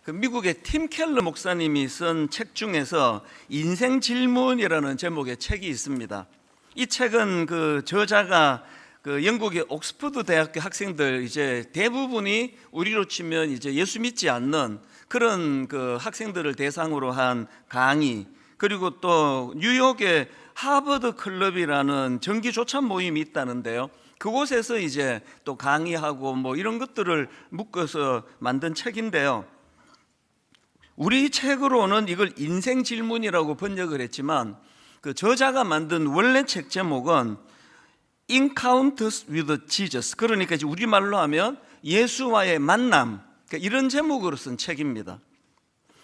그 미국의 팀 켈러 목사님이 쓴 책 중에서 인생 질문이라는 제목의 책이 있습니다. 이 책은 그 저자가 그 영국의 옥스퍼드 대학교 학생들 이제 대부분이 우리로 치면 이제 예수 믿지 않는 그런 그 학생들을 대상으로 한 강의, 그리고 또 뉴욕의 하버드 클럽이라는 정기 조찬 모임이 있다는데요. 그곳에서 이제 또 강의하고 뭐 이런 것들을 묶어서 만든 책인데요. 우리 책으로는 이걸 인생 질문이라고 번역을 했지만 그 저자가 만든 원래 책 제목은 Encounters with Jesus, 그러니까 이제 우리말로 하면 예수와의 만남, 그러니까 이런 제목으로 쓴 책입니다.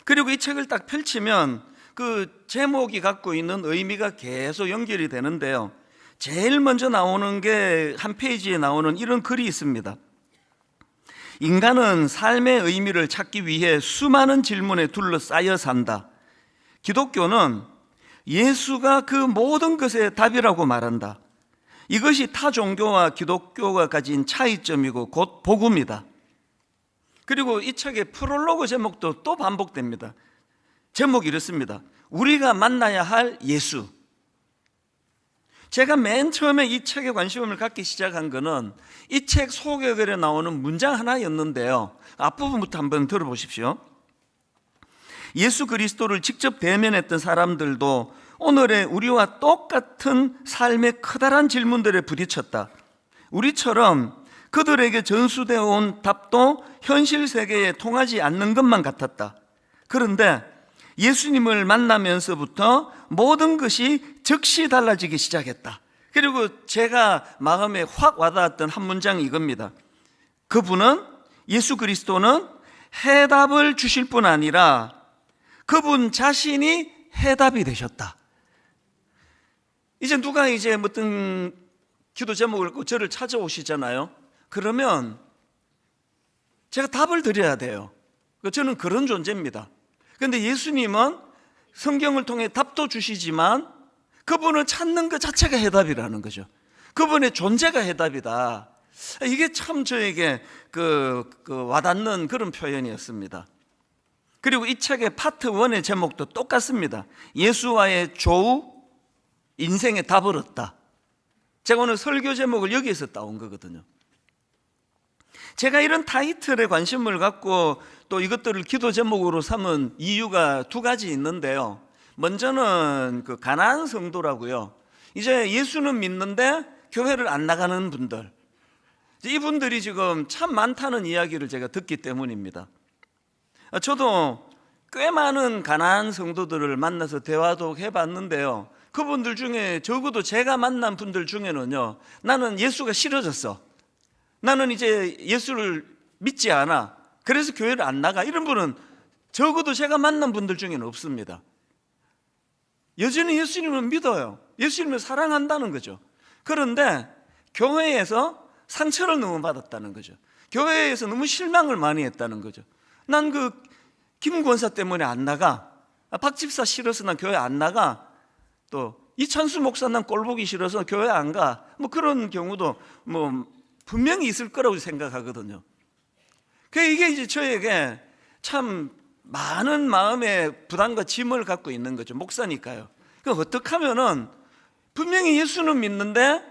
그리고 이 책을 딱 펼치면 그 제목이 갖고 있는 의미가 계속 연결이 되는데요. 제일 먼저 나오는 게 한 페이지에 나오는 이런 글이 있습니다. 인간은 삶의 의미를 찾기 위해 수많은 질문에 둘러싸여 산다. 기독교는 예수가 그 모든 것의 답이라고 말한다. 이것이 타 종교와 기독교가 가진 차이점이고 곧 복음이다. 그리고 이 책의 프롤로그 제목도 또 반복됩니다. 제목이 이렇습니다. 우리가 만나야 할 예수. 제가 맨 처음에 이 책에 관심을 갖기 시작한 거는 이 책 소개글에 나오는 문장 하나였는데요. 앞부분부터 한번 들어보십시오. 예수 그리스도를 직접 대면했던 사람들도 오늘의 우리와 똑같은 삶의 커다란 질문들에 부딪혔다. 우리처럼 그들에게 전수되어 온 답도 현실 세계에 통하지 않는 것만 같았다. 그런데 예수님을 만나면서부터 모든 것이 즉시 달라지기 시작했다. 그리고 제가 마음에 확 와닿았던 한 문장이 이겁니다. 그분은, 예수 그리스도는 해답을 주실 뿐 아니라 그분 자신이 해답이 되셨다. 이제 누가 이제 어떤 기도 제목을 갖고 저를 찾아오시잖아요. 그러면 제가 답을 드려야 돼요. 저는 그런 존재입니다. 그런데 예수님은 성경을 통해 답도 주시지만 그분을 찾는 것 자체가 해답이라는 거죠. 그분의 존재가 해답이다. 이게 참 저에게 와닿는 그런 표현이었습니다. 그리고 이 책의 파트 1의 제목도 똑같습니다. 예수와의 조우, 인생의 답을 얻다. 제가 오늘 설교 제목을 여기에서 따온 거거든요. 제가 이런 타이틀에 관심을 갖고 또 이것들을 기도 제목으로 삼은 이유가 두 가지 있는데요. 먼저는 그 가나안 성도라고요. 이제 예수는 믿는데 교회를 안 나가는 분들, 이분들이 지금 참 많다는 이야기를 제가 듣기 때문입니다. 저도 꽤 많은 가나안 성도들을 만나서 대화도 해봤는데요. 그분들 중에 적어도 제가 만난 분들 중에는요, 나는 예수가 싫어졌어, 나는 이제 예수를 믿지 않아, 그래서 교회를 안 나가, 이런 분은 적어도 제가 만난 분들 중에는 없습니다. 여전히 예수님을 믿어요. 예수님을 사랑한다는 거죠. 그런데 교회에서 상처를 너무 받았다는 거죠. 교회에서 너무 실망을 많이 했다는 거죠. 난 그 김 권사 때문에 안 나가, 박 집사 싫어서 난 교회 안 나가, 또 이찬수 목사 난 꼴보기 싫어서 교회 안 가, 뭐 그런 경우도 뭐 분명히 있을 거라고 생각하거든요. 이게 이제 저에게 참 많은 마음의 부담과 짐을 갖고 있는 거죠. 목사니까요. 어떻게 하면은 분명히 예수는 믿는데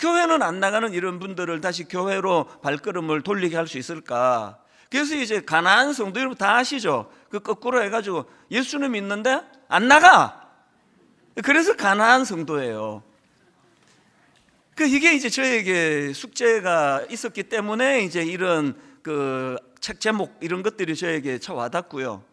교회는 안 나가는 이런 분들을 다시 교회로 발걸음을 돌리게 할 수 있을까? 그래서 이제 가나안 성도, 여러분 다 아시죠? 그 거꾸로 해가지고 예수는 믿는데 안 나가. 그래서 가나안 성도예요. 이게 이제 저에게 숙제가 있었기 때문에 이제 이런 그 책 제목 이런 것들이 저에게 참 와닿고요.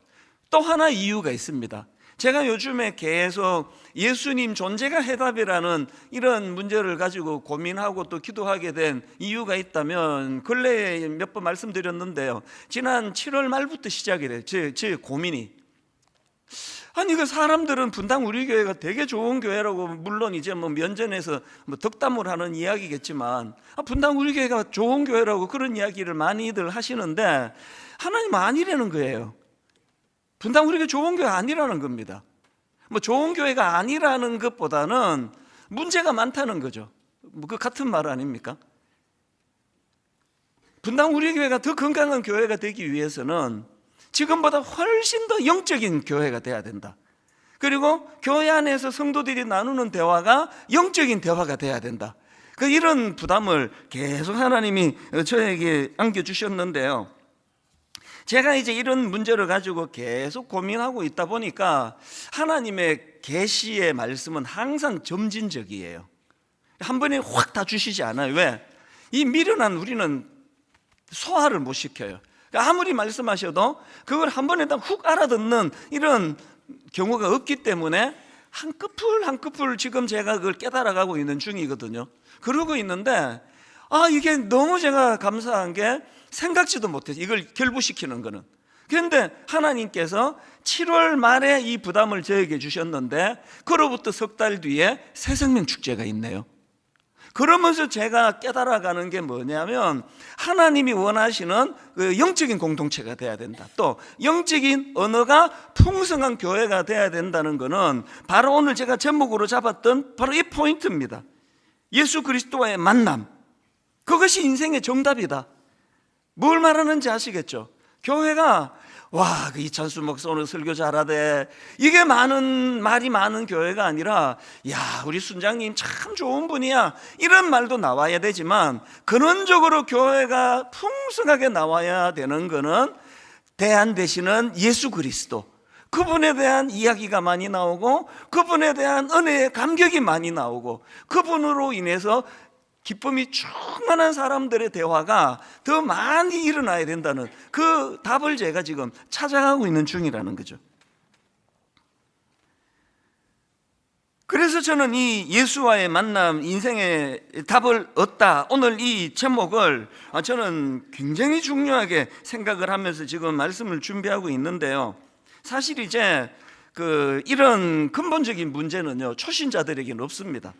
또 하나 이유가 있습니다. 제가 요즘에 계속 예수님 존재가 해답이라는 이런 문제를 가지고 고민하고 또 기도하게 된 이유가 있다면 근래에 몇 번 말씀드렸는데요. 지난 7월 말부터 시작이 돼요. 제 고민이. 아니 그 사람들은 분당 우리 교회가 되게 좋은 교회라고, 물론 이제 뭐 면전에서 뭐 덕담을 하는 이야기겠지만 분당 우리 교회가 좋은 교회라고 그런 이야기를 많이들 하시는데 하나님 아니라는 거예요. 분당 우리 교회 좋은 교회 아니라는 겁니다. 뭐 좋은 교회가 아니라는 것보다는 문제가 많다는 거죠. 뭐 그 같은 말 아닙니까? 분당 우리 교회가 더 건강한 교회가 되기 위해서는 지금보다 훨씬 더 영적인 교회가 돼야 된다. 그리고 교회 안에서 성도들이 나누는 대화가 영적인 대화가 돼야 된다. 이런 부담을 계속 하나님이 저에게 안겨주셨는데요. 제가 이제 이런 문제를 가지고 계속 고민하고 있다 보니까 하나님의 계시의 말씀은 항상 점진적이에요. 한 번에 확 다 주시지 않아요. 왜? 이 미련한 우리는 소화를 못 시켜요. 그러니까 아무리 말씀하셔도 그걸 한 번에 다 훅 알아듣는 이런 경우가 없기 때문에 한 커플 한 커플 지금 제가 그걸 깨달아가고 있는 중이거든요. 그러고 있는데 이게 너무 제가 감사한 게 생각지도 못해서 이걸 결부시키는 거는. 그런데 하나님께서 7월 말에 이 부담을 저에게 주셨는데 그로부터 석 달 뒤에 새생명 축제가 있네요. 그러면서 제가 깨달아가는 게 뭐냐면 하나님이 원하시는 그 영적인 공동체가 돼야 된다. 또 영적인 언어가 풍성한 교회가 돼야 된다는 것은 바로 오늘 제가 제목으로 잡았던 바로 이 포인트입니다. 예수 그리스도와의 만남, 그것이 인생의 정답이다. 뭘 말하는지 아시겠죠? 교회가 그 이찬수 목사 오늘 설교 잘하대, 이게 말이 많은 교회가 아니라 우리 순장님 참 좋은 분이야, 이런 말도 나와야 되지만 근원적으로 교회가 풍성하게 나와야 되는 거는 대안 되시는 예수 그리스도, 그분에 대한 이야기가 많이 나오고 그분에 대한 은혜의 감격이 많이 나오고 그분으로 인해서 기쁨이 충만한 사람들의 대화가 더 많이 일어나야 된다는 그 답을 제가 지금 찾아가고 있는 중이라는 거죠. 그래서 저는 이 예수와의 만남, 인생의 답을 얻다, 오늘 이 제목을 저는 굉장히 중요하게 생각을 하면서 지금 말씀을 준비하고 있는데요. 사실 이제 이런 근본적인 문제는요, 초신자들에게는 없습니다.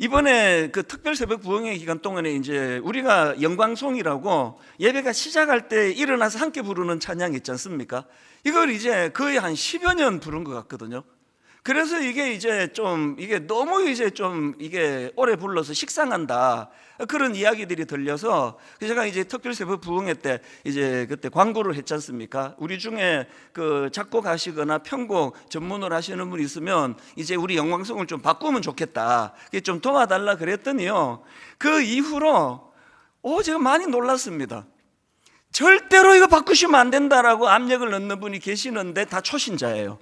이번에 특별 새벽 부흥회 기간 동안에 이제 우리가 영광송이라고 예배가 시작할 때 일어나서 함께 부르는 찬양 있지 않습니까? 이걸 이제 거의 한 10여 년 부른 것 같거든요. 그래서 이게 이제 이게 너무 이제 이게 오래 불러서 식상한다, 그런 이야기들이 들려서 제가 이제 특별 새벽 부흥회 때 이제 그때 광고를 했지 않습니까? 우리 중에 작곡하시거나 편곡 전문을 하시는 분이 있으면 이제 우리 영광송을 좀 바꾸면 좋겠다, 좀 도와달라 그랬더니요, 그 이후로 제가 많이 놀랐습니다. 절대로 이거 바꾸시면 안 된다라고 압력을 넣는 분이 계시는데 다 초신자예요.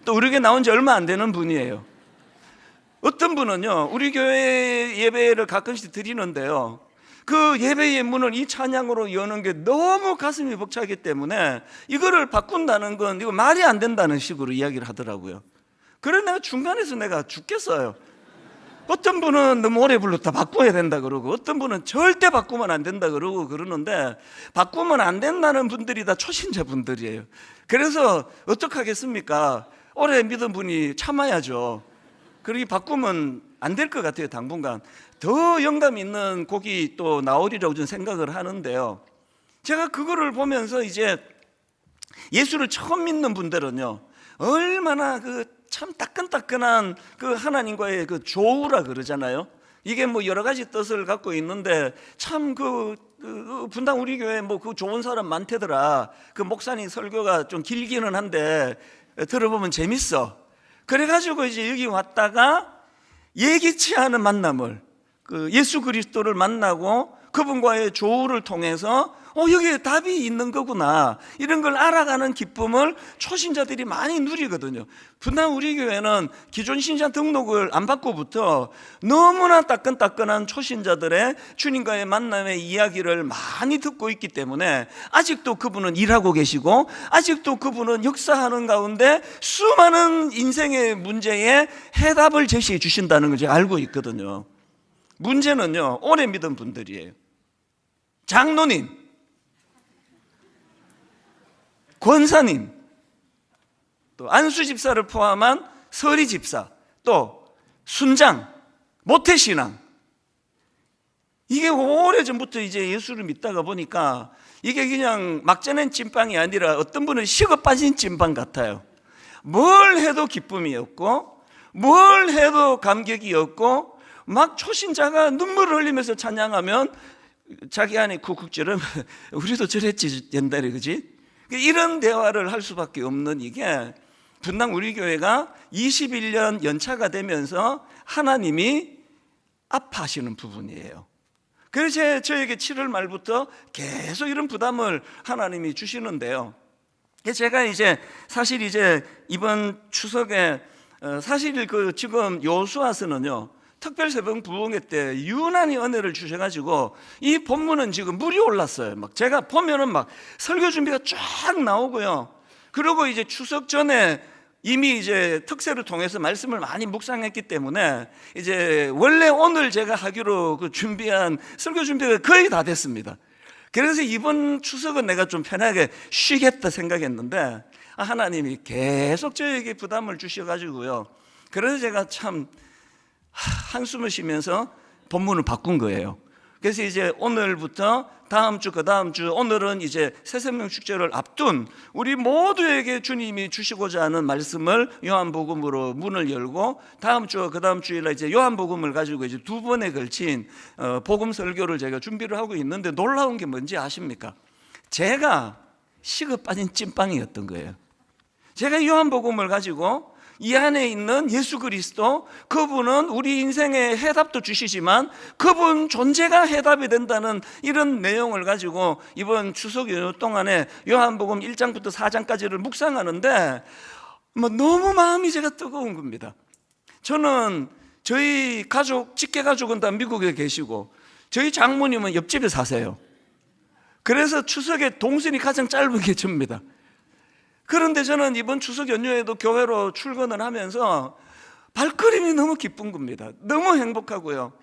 또 우리 교회 나온 지 얼마 안 되는 분이에요. 어떤 분은요, 우리 교회 예배를 가끔씩 드리는데요, 그 예배의 문을 이 찬양으로 여는 게 너무 가슴이 벅차기 때문에 이거를 바꾼다는 건 이거 말이 안 된다는 식으로 이야기를 하더라고요. 그래서 내가 중간에서 내가 죽겠어요. 어떤 분은 너무 오래 불렀다 바꿔야 된다 그러고, 어떤 분은 절대 바꾸면 안 된다 그러고 그러는데, 바꾸면 안 된다는 분들이 다 초신자 분들이에요. 그래서 어떡하겠습니까? 오래 믿은 분이 참아야죠. 그러기 바꾸면 안 될 것 같아요. 당분간 더 영감 있는 곡이 또 나오리라고 저는 생각을 하는데요, 제가 그거를 보면서 이제 예수를 처음 믿는 분들은요, 얼마나 참 따끈따끈한 하나님과의 조우라 그러잖아요. 이게 여러 가지 뜻을 갖고 있는데, 참 분당 우리 교회 좋은 사람 많대더라. 목사님 설교가 좀 길기는 한데 들어보면 재밌어. 그래가지고 이제 여기 왔다가 예기치 않은 만남을, 예수 그리스도를 만나고 그분과의 조우를 통해서 여기에 답이 있는 거구나, 이런 걸 알아가는 기쁨을 초신자들이 많이 누리거든요. 분당 우리 교회는 기존 신자 등록을 안 받고부터 너무나 따끈따끈한 초신자들의 주님과의 만남의 이야기를 많이 듣고 있기 때문에 아직도 그분은 일하고 계시고, 아직도 그분은 역사하는 가운데 수많은 인생의 문제에 해답을 제시해 주신다는 걸 제가 알고 있거든요. 문제는요, 오래 믿은 분들이에요. 장로님, 권사님, 또 안수 집사를 포함한 서리 집사, 또 순장, 모태신앙, 이게 오래전부터 이제 예수를 믿다가 보니까 이게 그냥 막 쪄낸 찐빵이 아니라 어떤 분은 식어 빠진 찐빵 같아요. 뭘 해도 기쁨이 없고 뭘 해도 감격이 없고, 막 초신자가 눈물을 흘리면서 찬양하면 자기 안에 쿡쿡 찌르면 우리도 저랬지 옛날에, 그지? 이런 대화를 할 수밖에 없는 이게 분당 우리 교회가 21년 연차가 되면서 하나님이 아파하시는 부분이에요. 그래서 저에게 7월 말부터 계속 이런 부담을 하나님이 주시는데요. 제가 이제 사실 이제 이번 추석에 사실 지금 여호수아서는요, 특별 새벽 부흥회 때 유난히 은혜를 주셔가지고 이 본문은 지금 물이 올랐어요. 막 제가 보면은 막 설교 준비가 쫙 나오고요. 그리고 이제 추석 전에 이미 이제 특세를 통해서 말씀을 많이 묵상했기 때문에 이제 원래 오늘 제가 하기로 준비한 설교 준비가 거의 다 됐습니다. 그래서 이번 추석은 내가 좀 편하게 쉬겠다 생각했는데 하나님이 계속 저에게 부담을 주셔가지고요. 그래서 제가 참 한숨을 쉬면서 본문을 바꾼 거예요. 그래서 이제 오늘부터 다음 주, 그 다음 주, 오늘은 이제 새생명 축제를 앞둔 우리 모두에게 주님이 주시고자 하는 말씀을 요한복음으로 문을 열고, 다음 주, 그 다음 주일날 이제 요한복음을 가지고 이제 두 번에 걸친 복음 설교를 제가 준비를 하고 있는데, 놀라운 게 뭔지 아십니까? 제가 식어 빠진 찐빵이었던 거예요. 제가 요한복음을 가지고 이 안에 있는 예수 그리스도, 그분은 우리 인생의 해답도 주시지만 그분 존재가 해답이 된다는 이런 내용을 가지고 이번 추석 연휴 동안에 요한복음 1장부터 4장까지를 묵상하는데 너무 마음이 제가 뜨거운 겁니다. 저는 저희 가족, 직계 가족은 다 미국에 계시고 저희 장모님은 옆집에 사세요. 그래서 추석에 동선이 가장 짧은 게 접니다. 그런데 저는 이번 추석 연휴에도 교회로 출근을 하면서 발걸음이 너무 기쁜 겁니다. 너무 행복하고요.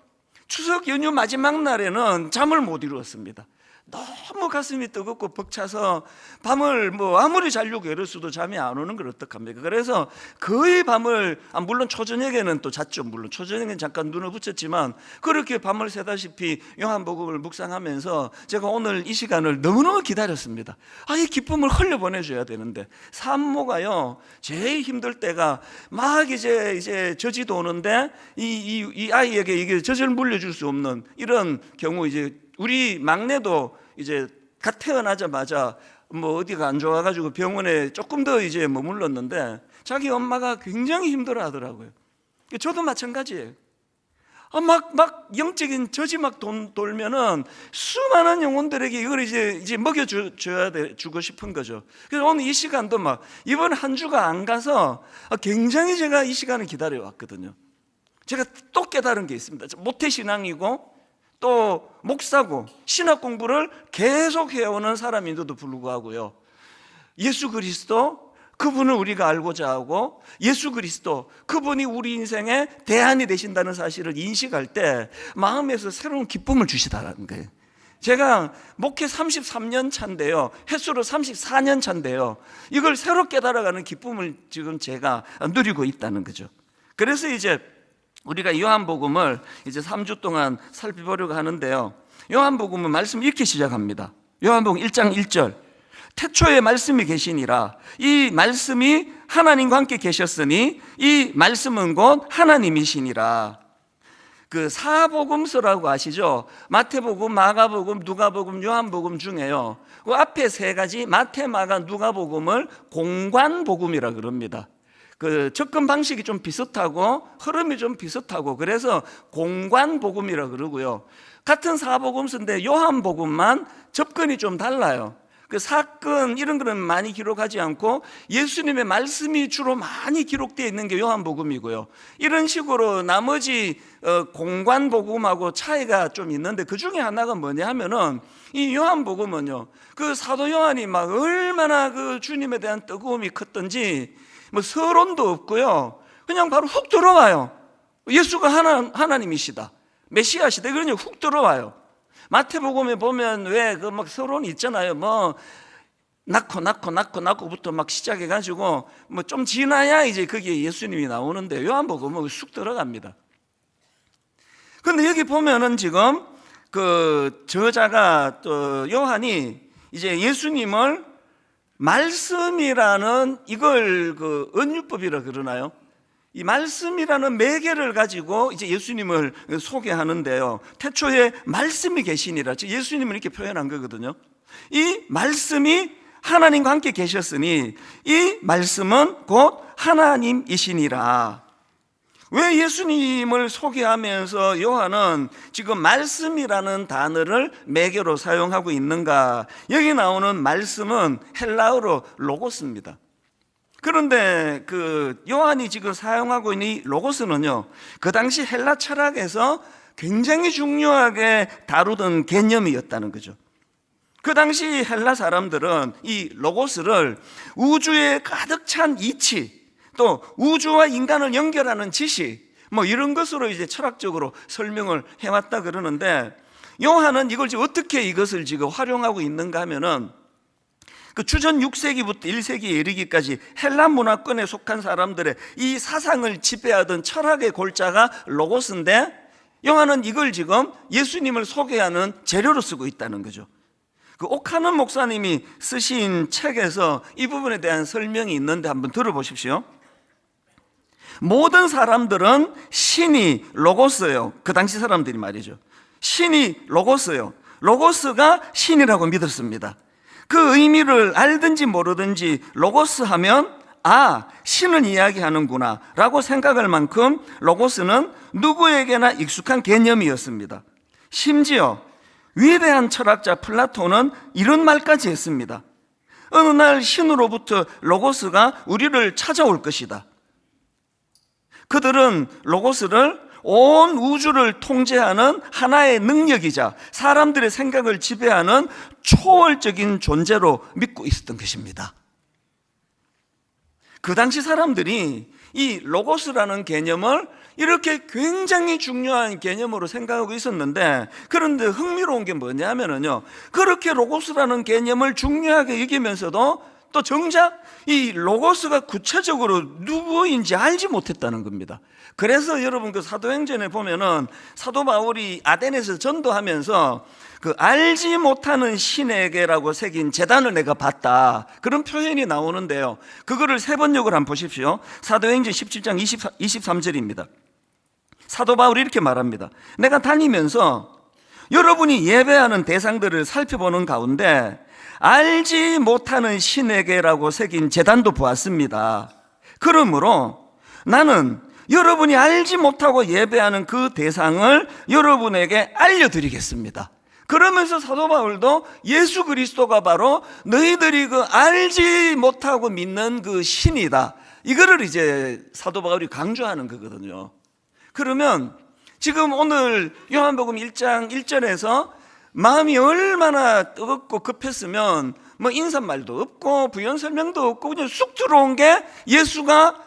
추석 연휴 마지막 날에는 잠을 못 이루었습니다. 너무 가슴이 뜨겁고 벅차서 밤을 아무리 자려고 이랬어도 잠이 안 오는 걸 어떡합니까? 그래서 거의 밤을, 물론 초저녁에는 또 잤죠. 물론 초저녁에는 잠깐 눈을 붙였지만 그렇게 밤을 새다시피 요한복음을 묵상하면서 제가 오늘 이 시간을 너무너무 기다렸습니다. 이 기쁨을 흘려보내줘야 되는데, 산모가요 제일 힘들 때가 막 이제 저지도 오는데 이 아이에게 이게 젖을 물려줄 수 없는 이런 경우, 이제 우리 막내도 이제 갓 태어나자마자 어디가 안 좋아가지고 병원에 조금 더 이제 머물렀는데 자기 엄마가 굉장히 힘들어 하더라고요. 저도 마찬가지예요. 막 영적인 젖이 막 돌면은 수많은 영혼들에게 이걸 이제 주고 싶은 거죠. 그래서 오늘 이 시간도 이번 한 주가 안 가서 굉장히 제가 이 시간을 기다려 왔거든요. 제가 또 깨달은 게 있습니다. 모태신앙이고 또 목사고 신학 공부를 계속 해오는 사람인데도 불구하고요, 예수 그리스도, 그분을 우리가 알고자 하고 예수 그리스도, 그분이 우리 인생의 대안이 되신다는 사실을 인식할 때 마음에서 새로운 기쁨을 주시다라는 거예요. 제가 목회 33년 차인데요, 횟수로 34년 차인데요, 이걸 새로 깨달아가는 기쁨을 지금 제가 누리고 있다는 거죠. 그래서 이제 우리가 요한복음을 이제 3주 동안 살펴보려고 하는데요, 요한복음은 말씀 이렇게 시작합니다. 요한복음 1장 1절, 태초에 말씀이 계시니라. 이 말씀이 하나님과 함께 계셨으니 이 말씀은 곧 하나님이시니라. 그 사복음서라고 아시죠? 마태복음, 마가복음, 누가복음, 요한복음 중에요, 그 앞에 세 가지 마태, 마가, 누가복음을 공관복음이라 그럽니다. 그 접근 방식이 좀 비슷하고 흐름이 좀 비슷하고 그래서 공관복음이라 그러고요. 같은 사복음서인데 요한복음만 접근이 좀 달라요. 그 사건 이런 거는 많이 기록하지 않고 예수님의 말씀이 주로 많이 기록되어 있는 게 요한복음이고요. 이런 식으로 나머지 공관복음하고 차이가 좀 있는데, 그 중에 하나가 뭐냐 하면은 이 요한복음은요, 그 사도 요한이 막 얼마나 그 주님에 대한 뜨거움이 컸던지 서론도 없고요, 그냥 바로 훅 들어와요. 예수가 하나님이시다, 메시아시다, 그러니 훅 들어와요. 마태복음에 보면 왜 그 서론이 있잖아요. 낳고부터 막 시작해가지고 좀 지나야 이제 거기에 예수님이 나오는데 요한복음은 쑥 들어갑니다. 그런데 여기 보면은 지금 그 저자가 또 요한이 이제 예수님을 말씀이라는 이걸 그 은유법이라 그러나요? 이 말씀이라는 매개를 가지고 이제 예수님을 소개하는데요. 태초에 말씀이 계시니라. 즉 예수님을 이렇게 표현한 거거든요. 이 말씀이 하나님과 함께 계셨으니 이 말씀은 곧 하나님이시니라. 왜 예수님을 소개하면서 요한은 지금 말씀이라는 단어를 매개로 사용하고 있는가? 여기 나오는 말씀은 헬라어로 로고스입니다. 그런데 그 요한이 지금 사용하고 있는 이 로고스는요, 그 당시 헬라 철학에서 굉장히 중요하게 다루던 개념이었다는 거죠. 그 당시 헬라 사람들은 이 로고스를 우주에 가득 찬 이치, 또 우주와 인간을 연결하는 지식, 뭐 이런 것으로 이제 철학적으로 설명을 해왔다 그러는데, 요한은 이걸 지금 어떻게 이것을 지금 활용하고 있는가 하면은, 그 주전 6세기부터 1세기에 이르기까지 헬라 문화권에 속한 사람들의 이 사상을 지배하던 철학의 골자가 로고스인데, 요한은 이걸 지금 예수님을 소개하는 재료로 쓰고 있다는 거죠. 그 오카는 목사님이 쓰신 책에서 이 부분에 대한 설명이 있는데 한번 들어보십시오. 모든 사람들은 신이 로고스예요. 그 당시 사람들이 말이죠. 신이 로고스예요. 로고스가 신이라고 믿었습니다. 그 의미를 알든지 모르든지 로고스 하면 신을 이야기하는구나 라고 생각할 만큼 로고스는 누구에게나 익숙한 개념이었습니다. 심지어 위대한 철학자 플라톤은 이런 말까지 했습니다. 어느 날 신으로부터 로고스가 우리를 찾아올 것이다. 그들은 로고스를 온 우주를 통제하는 하나의 능력이자 사람들의 생각을 지배하는 초월적인 존재로 믿고 있었던 것입니다. 그 당시 사람들이 이 로고스라는 개념을 이렇게 굉장히 중요한 개념으로 생각하고 있었는데, 그런데 흥미로운 게 뭐냐면요, 그렇게 로고스라는 개념을 중요하게 여기면서도 또 정작 이 로고스가 구체적으로 누구인지 알지 못했다는 겁니다. 그래서 여러분 그 사도행전에 보면은 사도 바울이 아덴에서 전도하면서 그 알지 못하는 신에게라고 새긴 제단을 내가 봤다, 그런 표현이 나오는데요, 그거를 세 번역을 한번 보십시오. 사도행전 17장 23절입니다. 사도 바울이 이렇게 말합니다. 내가 다니면서 여러분이 예배하는 대상들을 살펴보는 가운데 알지 못하는 신에게라고 새긴 제단도 보았습니다. 그러므로 나는 여러분이 알지 못하고 예배하는 그 대상을 여러분에게 알려드리겠습니다. 그러면서 사도 바울도 예수 그리스도가 바로 너희들이 그 알지 못하고 믿는 그 신이다, 이거를 이제 사도 바울이 강조하는 거거든요. 그러면 지금 오늘 요한복음 1장 1절에서 마음이 얼마나 뜨겁고 급했으면 뭐 인사말도 없고 부연 설명도 없고 그냥 쑥 들어온 게 예수가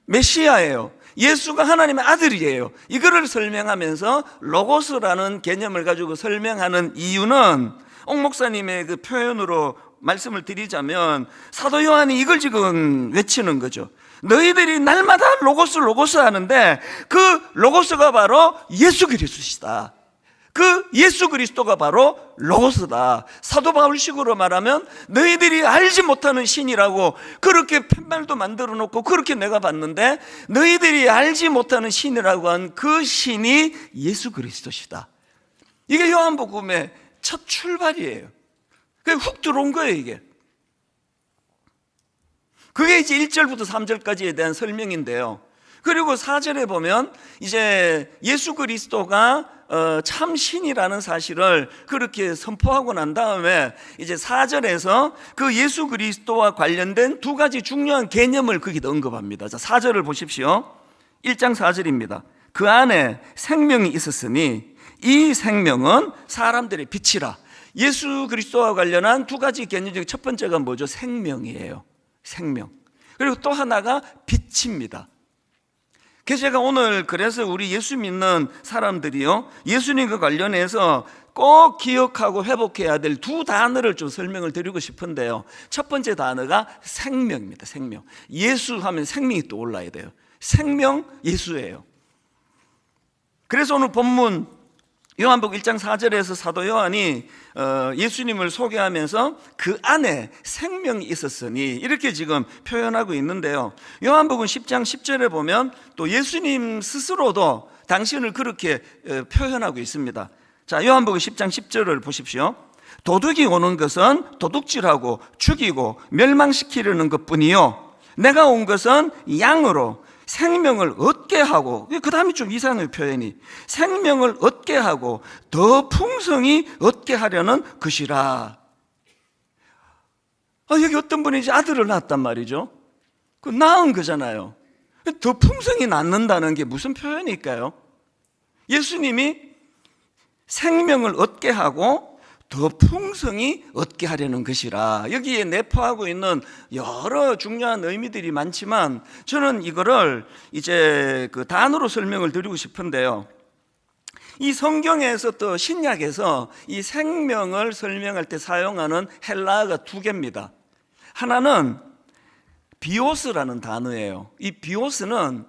메시아예요, 예수가 하나님의 아들이에요, 이거를 설명하면서 로고스라는 개념을 가지고 설명하는 이유는, 옥 목사님의 그 표현으로 말씀을 드리자면 사도 요한이 이걸 지금 외치는 거죠. 너희들이 날마다 로고스 하는데 그 로고스가 바로 예수 그리스도시다. 그 예수 그리스도가 바로 로고스다. 사도 바울식으로 말하면 너희들이 알지 못하는 신이라고 그렇게 팻말도 만들어 놓고 그렇게 내가 봤는데, 너희들이 알지 못하는 신이라고 한 그 신이 예수 그리스도시다. 이게 요한복음의 첫 출발이에요. 그게 훅 들어온 거예요, 이게. 그게 이제 1절부터 3절까지에 대한 설명인데요. 그리고 4절에 보면 이제 예수 그리스도가 참 신이라는 사실을 그렇게 선포하고 난 다음에 이제 4절에서 그 예수 그리스도와 관련된 두 가지 중요한 개념을 거기다 언급합니다. 자, 4절을 보십시오. 1장 4절입니다. 그 안에 생명이 있었으니 이 생명은 사람들의 빛이라. 예수 그리스도와 관련한 두 가지 개념 중에 첫 번째가 뭐죠? 생명이에요. 생명. 그리고 또 하나가 빛입니다. 그래서 제가 오늘 그래서 우리 예수 믿는 사람들이요, 예수님과 관련해서 꼭 기억하고 회복해야 될 두 단어를 좀 설명을 드리고 싶은데요, 첫 번째 단어가 생명입니다. 생명. 예수 하면 생명이 떠올라야 돼요. 생명 예수예요. 그래서 오늘 본문 요한복음 1장 4절에서 사도 요한이 예수님을 소개하면서 그 안에 생명이 있었으니 이렇게 지금 표현하고 있는데요. 요한복음 10장 10절에 보면 또 예수님 스스로도 당신을 그렇게 표현하고 있습니다. 자, 요한복음 10장 10절을 보십시오. 도둑이 오는 것은 도둑질하고 죽이고 멸망시키려는 것뿐이요, 내가 온 것은 양으로 생명을 얻게 하고, 그 다음에 좀 이상해요, 표현이. 생명을 얻게 하고 더 풍성히 얻게 하려는 것이라. 여기 어떤 분이 이제 아들을 낳았단 말이죠. 그 낳은 거잖아요. 더 풍성히 낳는다는 게 무슨 표현일까요? 예수님이 생명을 얻게 하고 더 풍성히 얻게 하려는 것이라. 여기에 내포하고 있는 여러 중요한 의미들이 많지만 저는 이거를 이제 그 단어로 설명을 드리고 싶은데요. 이 성경에서 또 신약에서 이 생명을 설명할 때 사용하는 헬라어가 두 개입니다. 하나는 비오스라는 단어예요. 이 비오스는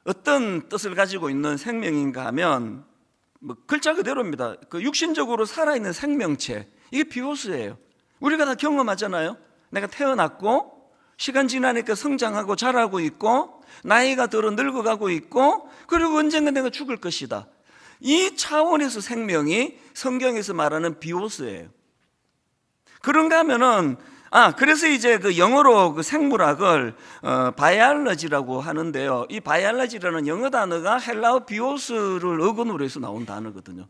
어떤 뜻을 가지고 있는 생명인가 하면 글자 그대로입니다. 그 육신적으로 살아있는 생명체, 이게 비오스예요. 우리가 다 경험하잖아요. 내가 태어났고 시간 지나니까 성장하고 자라고 있고 나이가 들어 늙어가고 있고 그리고 언젠가 내가 죽을 것이다. 이 차원에서 생명이 성경에서 말하는 비오스예요. 그런가 하면은 그래서 이제 그 영어로 그 생물학을 바이올로지라고 하는데요. 이 바이올로지라는 영어 단어가 헬라어 비오스를 어근으로 해서 나온 단어거든요.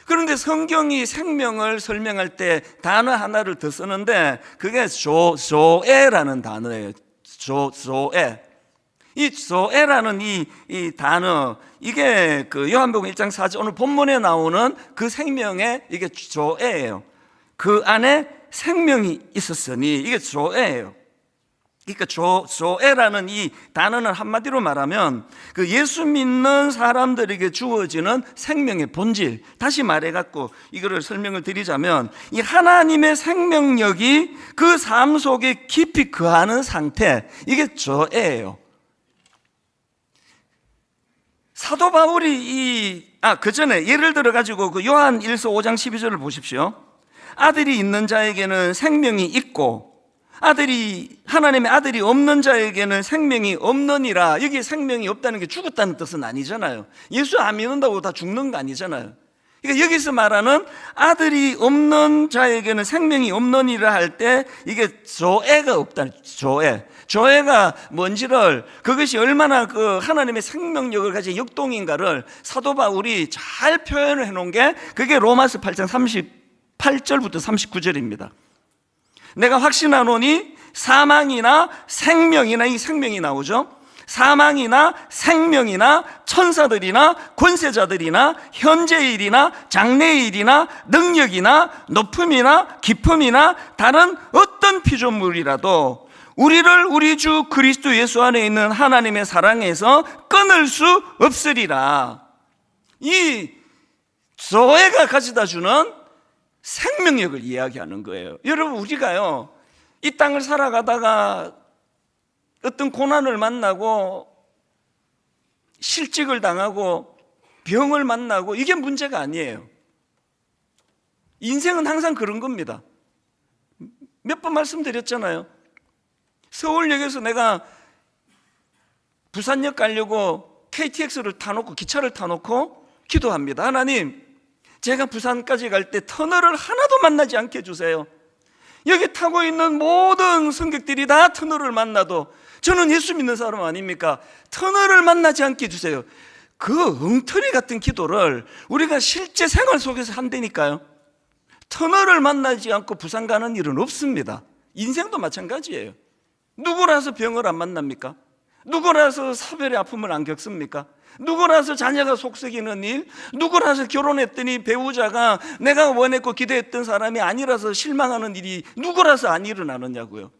그런데 성경이 생명을 설명할 때 단어 하나를 더 쓰는데 그게 조에라는 단어예요. 조에. 이 조에라는 이 단어, 이게 그 요한복음 1장 4절 오늘 본문에 나오는 그 생명의 이게 조에예요. 그 안에 생명이 있었으니, 이게 조에예요. 그러니까 조에라는 이 단어는 한마디로 말하면 그 예수 믿는 사람들에게 주어지는 생명의 본질, 다시 말해갖고 이거를 설명을 드리자면 이 하나님의 생명력이 그 삶 속에 깊이 거하는 상태, 이게 조에예요. 사도 바울이 그 전에 예를 들어 가지고 그 요한 1서 5장 12절을 보십시오. 아들이 있는 자에게는 생명이 있고 하나님의 아들이 없는 자에게는 생명이 없느니라. 여기 생명이 없다는 게 죽었다는 뜻은 아니잖아요. 예수 안 믿는다고 다 죽는 거 아니잖아요. 그러니까 여기서 말하는 아들이 없는 자에게는 생명이 없느니라 할 때 이게 조에가 없다는, 조에가 뭔지를, 그것이 얼마나 그 하나님의 생명력을 가진 역동인가를 사도 바울이 잘 표현을 해놓은 게 그게 로마서 8장 38절부터 39절입니다. 내가 확신하노니 사망이나 생명이나, 이 생명이 나오죠. 사망이나 생명이나 천사들이나 권세자들이나 현재의 일이나 장래의 일이나 능력이나 높음이나 깊음이나 다른 어떤 피조물이라도 우리를 우리 주 그리스도 예수 안에 있는 하나님의 사랑에서 끊을 수 없으리라. 이 조회가 가져다 주는 생명력을 이야기하는 거예요. 여러분, 우리가요 이 땅을 살아가다가 어떤 고난을 만나고 실직을 당하고 병을 만나고 이게 문제가 아니에요. 인생은 항상 그런 겁니다. 몇 번 말씀드렸잖아요. 서울역에서 내가 부산역 가려고 KTX를 타놓고, 기차를 타놓고 기도합니다. 하나님, 제가 부산까지 갈 때 터널을 하나도 만나지 않게 해주세요. 여기 타고 있는 모든 승객들이 다 터널을 만나도 저는 예수 믿는 사람 아닙니까? 터널을 만나지 않게 해주세요. 그 엉터리 같은 기도를 우리가 실제 생활 속에서 한다니까요. 터널을 만나지 않고 부산 가는 일은 없습니다. 인생도 마찬가지예요. 누구라서 병을 안 만납니까? 누구라서 사별의 아픔을 안 겪습니까? 누구라서 자녀가 속썩이는 일, 누구라서 결혼했더니 배우자가 내가 원했고 기대했던 사람이 아니라서 실망하는 일이 누구라서 안 일어나느냐고요.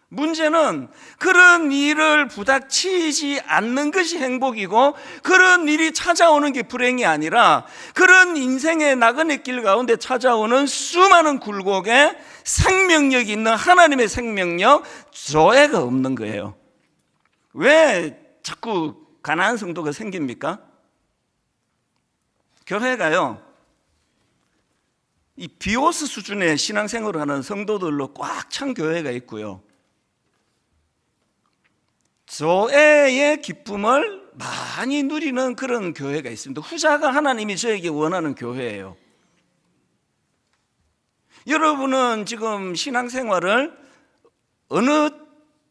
문제는 그런 일을 부닥치지 않는 것이 행복이고 그런 일이 찾아오는 게 불행이 아니라 그런 인생의 나그네 길 가운데 찾아오는 수많은 굴곡에 생명력이 있는 하나님의 생명력, 조회가 없는 거예요. 왜 자꾸 가난한 성도가 생깁니까? 교회가요, 이 비오스 수준의 신앙생활을 하는 성도들로 꽉 찬 교회가 있고요, 조애의 기쁨을 많이 누리는 그런 교회가 있습니다. 후자가 하나님이 저에게 원하는 교회예요. 여러분은 지금 신앙생활을 어느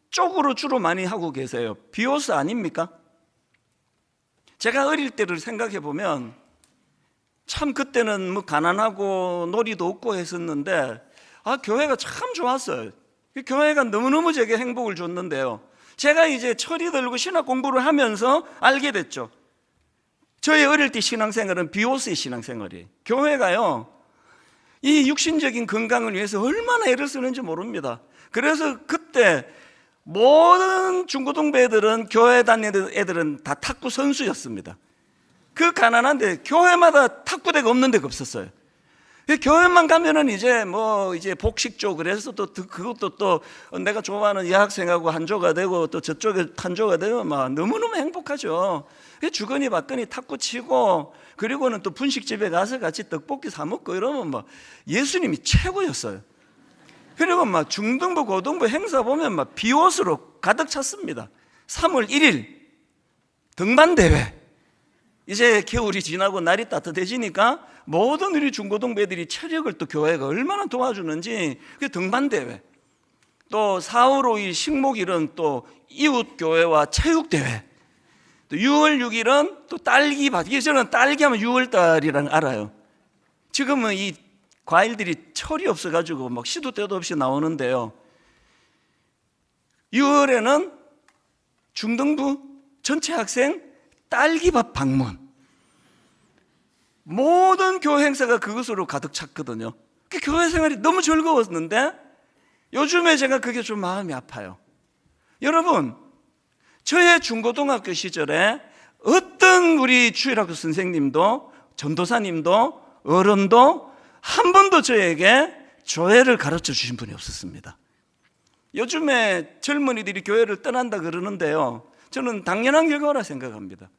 쪽으로 주로 많이 하고 계세요? 비오스 아닙니까? 제가 어릴 때를 생각해 보면 참 그때는 뭐 가난하고 놀이도 없고 했었는데 교회가 참 좋았어요. 교회가 너무너무 제게 행복을 줬는데요, 제가 이제 철이 들고 신학 공부를 하면서 알게 됐죠. 저의 어릴 때 신앙생활은 비오스의 신앙생활이에요. 교회가요, 이 육신적인 건강을 위해서 얼마나 애를 쓰는지 모릅니다. 그래서 그때 모든 중고등부 애들은, 교회 다니는 애들은 다 탁구 선수였습니다. 그 가난한데 교회마다 탁구대가 없는 데가 없었어요. 교회만 가면은 이제 복식조, 그래서 또 그것도 또 내가 좋아하는 여학생하고 한조가 되고 또 저쪽에 한조가 되면 막 너무너무 행복하죠. 주거니 받거니 탁구 치고, 그리고는 또 분식집에 가서 같이 떡볶이 사 먹고 이러면 막 예수님이 최고였어요. 그리고 막 중등부 고등부 행사 보면 막 비옷으로 가득 찼습니다. 3월 1일 등반대회, 이제 겨울이 지나고 날이 따뜻해지니까 모든 우리 중고등부 애들이 체력을 또 교회가 얼마나 도와주는지, 그 등반대회, 또 4월 5일 식목일은 또 이웃교회와 체육대회, 또 6월 6일은 또 딸기밭. 이게 저는 딸기하면 6월달이랑 알아요. 지금은 이 과일들이 철이 없어가지고 막 시도 때도 없이 나오는데요, 6월에는 중등부 전체 학생 딸기밭 방문, 모든 교회 행사가 그것으로 가득 찼거든요. 교회 생활이 너무 즐거웠는데 요즘에 제가 그게 좀 마음이 아파요. 여러분, 저의 중고등학교 시절에 어떤 우리 주일학교 선생님도, 전도사님도, 어른도 한 번도 저에게 교회를 가르쳐 주신 분이 없었습니다. 요즘에 젊은이들이 교회를 떠난다 그러는데요, 저는 당연한 결과라 생각합니다.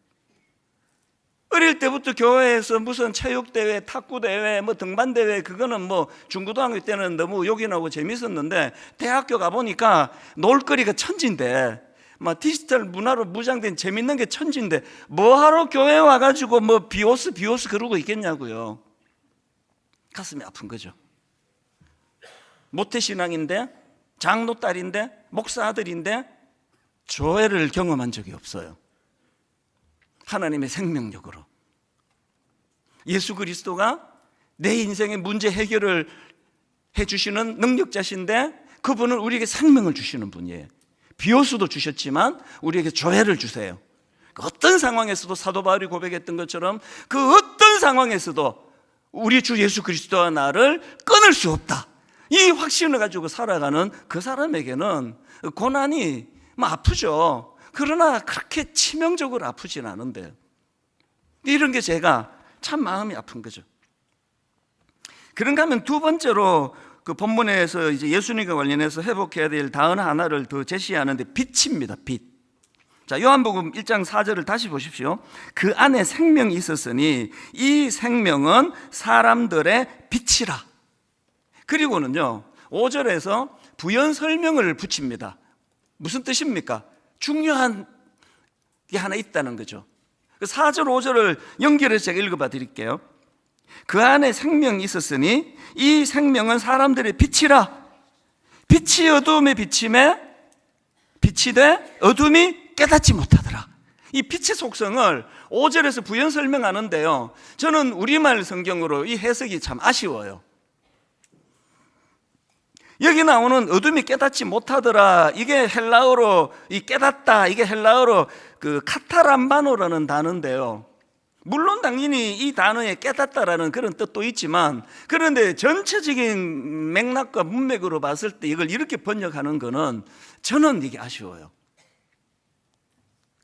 어릴 때부터 교회에서 무슨 체육대회, 탁구대회, 등반대회, 그거는 중고등학교 때는 너무 요긴하고 재밌었는데, 대학교 가보니까 놀거리가 천지인데, 디지털 문화로 무장된 재밌는 게 천지인데, 뭐하러 교회 와가지고 비오스 그러고 있겠냐고요. 가슴이 아픈 거죠. 모태신앙인데, 장로 딸인데, 목사 아들인데 교회를 경험한 적이 없어요. 하나님의 생명력으로 예수 그리스도가 내 인생의 문제 해결을 해주시는 능력자신데, 그분은 우리에게 생명을 주시는 분이에요. 비오스도 주셨지만 우리에게 조회를 주세요. 어떤 상황에서도 사도 바울이 고백했던 것처럼 그 어떤 상황에서도 우리 주 예수 그리스도와 나를 끊을 수 없다, 이 확신을 가지고 살아가는 그 사람에게는 고난이 아프죠. 그러나 그렇게 치명적으로 아프진 않은데요. 이런 게 제가 참 마음이 아픈 거죠. 그런가 하면 두 번째로 그 본문에서 이제 예수님과 관련해서 회복해야 될 다음 하나를 더 제시하는데 빛입니다. 빛. 자, 요한복음 1장 4절을 다시 보십시오. 그 안에 생명이 있었으니 이 생명은 사람들의 빛이라. 그리고는요, 5절에서 부연 설명을 붙입니다. 무슨 뜻입니까? 중요한 게 하나 있다는 거죠. 4절 5절을 연결해서 제가 읽어봐 드릴게요. 그 안에 생명이 있었으니 이 생명은 사람들의 빛이라. 빛이 어둠에 비침에 빛이 돼 어둠이 깨닫지 못하더라. 이 빛의 속성을 5절에서 부연 설명하는데요, 저는 우리말 성경으로 이 해석이 참 아쉬워요. 여기 나오는 어둠이 깨닫지 못하더라, 이게 헬라어로 이 깨닫다, 이게 헬라어로 그 카타람바노라는 단어인데요, 물론 당연히 이 단어에 깨닫다라는 그런 뜻도 있지만, 그런데 전체적인 맥락과 문맥으로 봤을 때 이걸 이렇게 번역하는 거는 저는 이게 아쉬워요.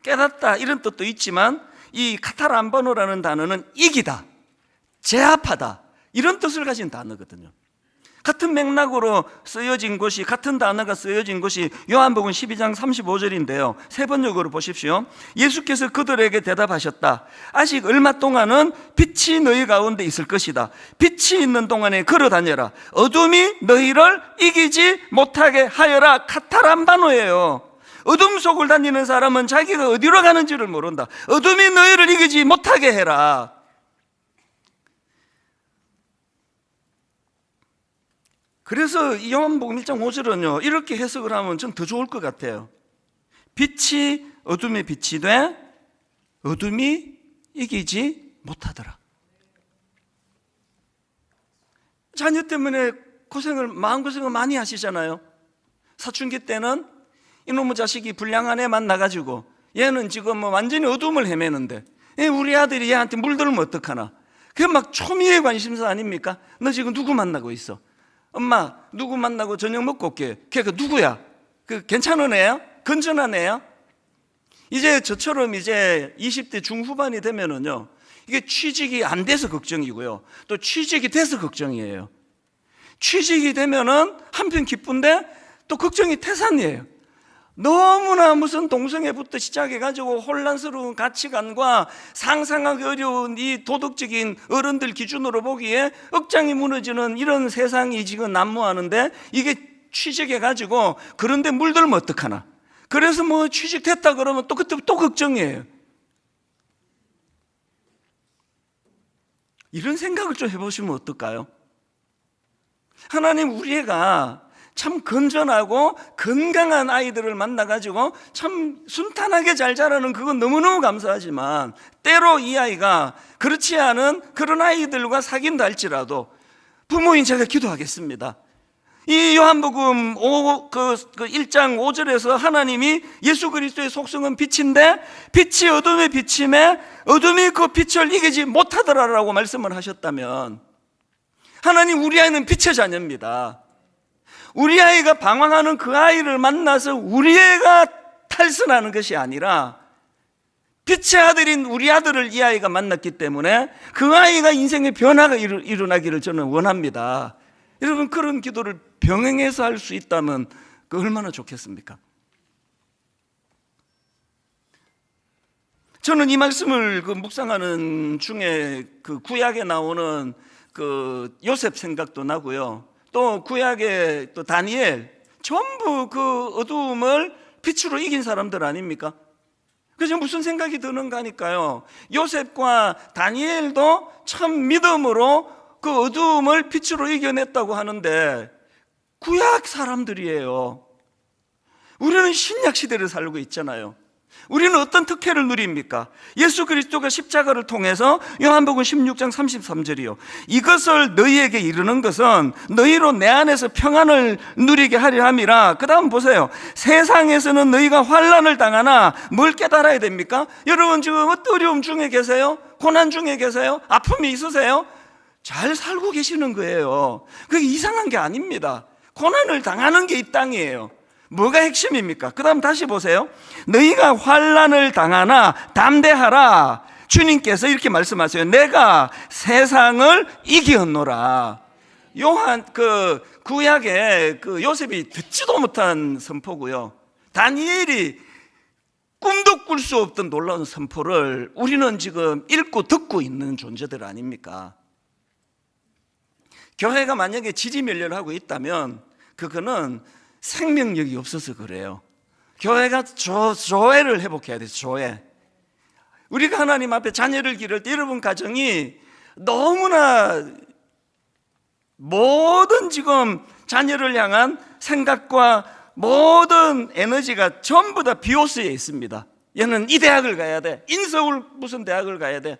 깨닫다 이런 뜻도 있지만 이 카타람바노라는 단어는 이기다, 제압하다 이런 뜻을 가진 단어거든요. 같은 맥락으로 쓰여진 것이, 같은 단어가 쓰여진 것이 요한복음 12장 35절인데요 세 번역으로 보십시오. 예수께서 그들에게 대답하셨다. 아직 얼마 동안은 빛이 너희 가운데 있을 것이다. 빛이 있는 동안에 걸어다녀라. 어둠이 너희를 이기지 못하게 하여라. 카타람바노예요. 어둠 속을 다니는 사람은 자기가 어디로 가는지를 모른다. 어둠이 너희를 이기지 못하게 해라. 그래서 이 요한복음 1장 5절은요 이렇게 해석을 하면 전 더 좋을 것 같아요. 빛이 어둠에 빛이 돼 어둠이 이기지 못하더라. 자녀 때문에 마음고생을 많이 하시잖아요. 사춘기 때는 이놈의 자식이 불량한 애만 나가지고 얘는 지금 뭐 완전히 어둠을 헤매는데 우리 아들이 얘한테 물들면 어떡하나. 그게 막 초미의 관심사 아닙니까? 너 지금 누구 만나고 있어? 엄마 누구 만나고 저녁 먹고 올게. 걔가 누구야? 그 괜찮은 애야? 건전한 애야? 이제 저처럼 이제 20대 중후반이 되면은요 이게 취직이 안 돼서 걱정이고요 또 취직이 돼서 걱정이에요. 취직이 되면은 한편 기쁜데 또 걱정이 태산이에요. 너무나 무슨 동성애부터 시작해가지고 혼란스러운 가치관과 상상하기 어려운 이 도덕적인 어른들 기준으로 보기에 억장이 무너지는 이런 세상이 지금 난무하는데 이게 취직해가지고 그런데 물들면 어떡하나. 그래서 뭐 취직됐다 그러면 또 그때 또 걱정이에요. 이런 생각을 좀 해보시면 어떨까요? 하나님 우리 애가 참 건전하고 건강한 아이들을 만나가지고 참 순탄하게 잘 자라는 그건 너무너무 감사하지만 때로 이 아이가 그렇지 않은 그런 아이들과 사귄다 할지라도 부모인 제가 기도하겠습니다. 이 요한복음 1장 5절에서 하나님이 예수 그리스도의 속성은 빛인데 빛이 어둠에 비침에 어둠이 그 빛을 이기지 못하더라라고 말씀을 하셨다면 하나님 우리 아이는 빛의 자녀입니다. 우리 아이가 방황하는 그 아이를 만나서 우리 애가 탈선하는 것이 아니라 빛의 아들인 우리 아들을 이 아이가 만났기 때문에 그 아이가 인생의 변화가 일어나기를 저는 원합니다. 여러분 그런 기도를 병행해서 할 수 있다면 그 얼마나 좋겠습니까? 저는 이 말씀을 묵상하는 중에 그 구약에 나오는 그 요셉 생각도 나고요. 또 구약의 또 다니엘 전부 그 어두움을 빛으로 이긴 사람들 아닙니까? 그래서 무슨 생각이 드는가 하니까요. 요셉과 다니엘도 참 믿음으로 그 어두움을 빛으로 이겨냈다고 하는데 구약 사람들이에요. 우리는 신약 시대를 살고 있잖아요. 우리는 어떤 특혜를 누립니까? 예수 그리스도가 십자가를 통해서 요한복음 16장 33절이요 이것을 너희에게 이르는 것은 너희로 내 안에서 평안을 누리게 하려 함이라. 그 다음 보세요. 세상에서는 너희가 환난을 당하나 뭘 깨달아야 됩니까? 여러분 지금 어떤 어려움 중에 계세요? 고난 중에 계세요? 아픔이 있으세요? 잘 살고 계시는 거예요. 그게 이상한 게 아닙니다. 고난을 당하는 게 이 땅이에요. 뭐가 핵심입니까? 그 다음 다시 보세요. 너희가 환난을 당하나 담대하라. 주님께서 이렇게 말씀하세요. 내가 세상을 이겼노라. 요한 구약에 요셉이 듣지도 못한 선포고요. 다니엘이 꿈도 꿀 수 없던 놀라운 선포를 우리는 지금 읽고 듣고 있는 존재들 아닙니까? 교회가 만약에 지지멸렬하고 있다면 그거는 생명력이 없어서 그래요. 교회가 조회를 회복해야 돼요. 조회. 우리가 하나님 앞에 자녀를 기를 때 여러분 가정이 너무나 모든 지금 자녀를 향한 생각과 모든 에너지가 전부 다 비오스에 있습니다. 얘는 이 대학을 가야 돼. 인서울 무슨 대학을 가야 돼.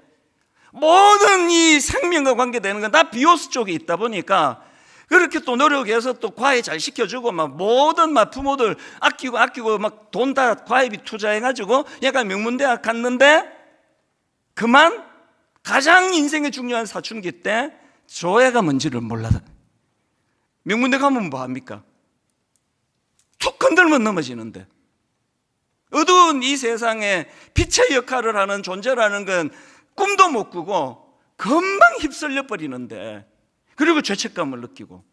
모든 이 생명과 관계되는 건 다 비오스 쪽에 있다 보니까 그렇게 또 노력해서 또 과외 잘 시켜주고 막 모든 막 부모들 아끼고 막 돈 다 과외비 투자해가지고 얘가 명문대학 갔는데 그만 가장 인생의 중요한 사춘기 때 조회가 뭔지를 몰라. 명문대 가면 뭐합니까? 툭 건들면 넘어지는데 어두운 이 세상에 빛의 역할을 하는 존재라는 건 꿈도 못 꾸고 금방 휩쓸려 버리는데 그리고 죄책감을 느끼고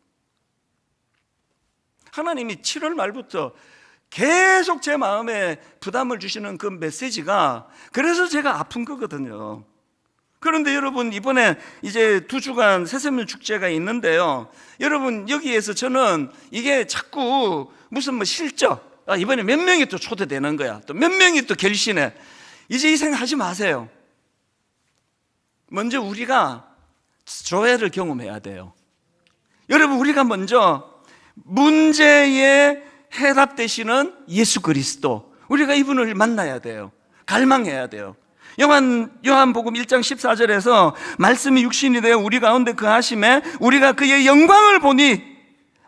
하나님이 7월 말부터 계속 제 마음에 부담을 주시는 그 메시지가, 그래서 제가 아픈 거거든요. 그런데 여러분, 이번에 이제 2주간 새샘일 축제가 있는데요, 여러분, 여기에서 저는 이게 자꾸 무슨 뭐 실적, 이번에 몇 명이 또 초대되는 거야, 또 몇 명이 또 결신해, 이제 이 생각하지 마세요. 먼저 우리가 조회를 경험해야 돼요. 여러분, 우리가 먼저 문제에 해답되시는 예수 그리스도, 우리가 이분을 만나야 돼요. 갈망해야 돼요. 요한복음 1장 14절에서 말씀이 육신이 되어 우리 가운데 거하심에 우리가 그의 영광을 보니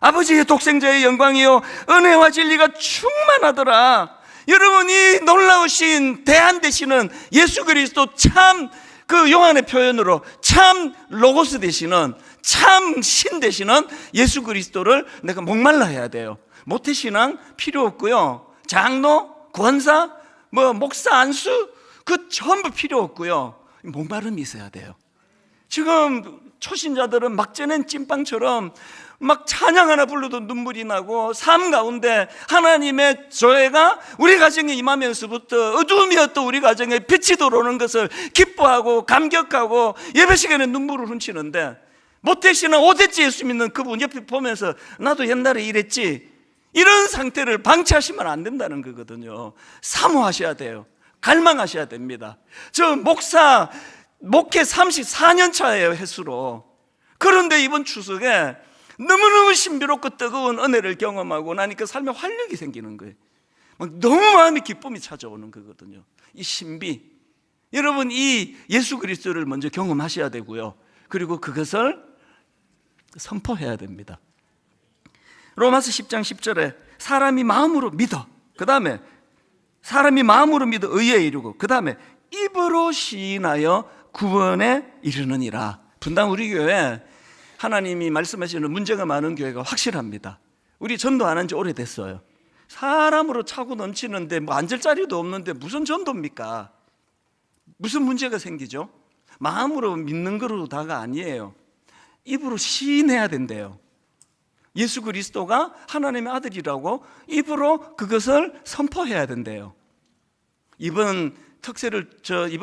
아버지의 독생자의 영광이요 은혜와 진리가 충만하더라. 여러분이 놀라우신 대안 되시는 예수 그리스도, 참 그 요한의 표현으로 참 로고스 되시는, 참 신 되시는 예수 그리스도를 내가 목말라 해야 돼요. 모태신앙 필요 없고요, 장로, 권사, 목사, 안수, 그 전부 필요 없고요, 목마름이 있어야 돼요. 지금 초신자들은 막 쪄낸 찐빵처럼 막 찬양 하나 불러도 눈물이 나고, 삶 가운데 하나님의 조회가 우리 가정에 임하면서부터 어두움이었던 우리 가정에 빛이 들어오는 것을 기뻐하고 감격하고 예배 시간에 눈물을 훔치는데, 모태신앙 5대째 예수 믿는 그분 옆에 보면서 나도 옛날에 이랬지, 이런 상태를 방치하시면 안 된다는 거거든요. 사모하셔야 돼요. 갈망하셔야 됩니다. 저 목회 34년 차예요, 횟수로. 그런데 이번 추석에 너무너무 신비롭고 뜨거운 은혜를 경험하고 나니까 삶에 활력이 생기는 거예요. 너무 마음의 기쁨이 찾아오는 거거든요. 이 신비, 여러분, 이 예수 그리스도를 먼저 경험하셔야 되고요, 그리고 그것을 선포해야 됩니다. 로마서 10장 10절에 사람이 마음으로 믿어, 그 다음에 사람이 마음으로 믿어 의에 이르고, 그 다음에 입으로 시인하여 구원에 이르느니라. 분당 우리 교회 하나님이 말씀하시는 문제가 많은 교회가 확실합니다. 우리 전도 안 한 지 오래됐어요. 사람으로 차고 넘치는데 뭐 앉을 자리도 없는데 무슨 전도입니까? 무슨 문제가 생기죠? 마음으로 믿는 거로 다가 아니에요. 입으로 시인해야 된대요. 예수 그리스도가 하나님의 아들이라고 입으로 그것을 선포해야 된대요. 이번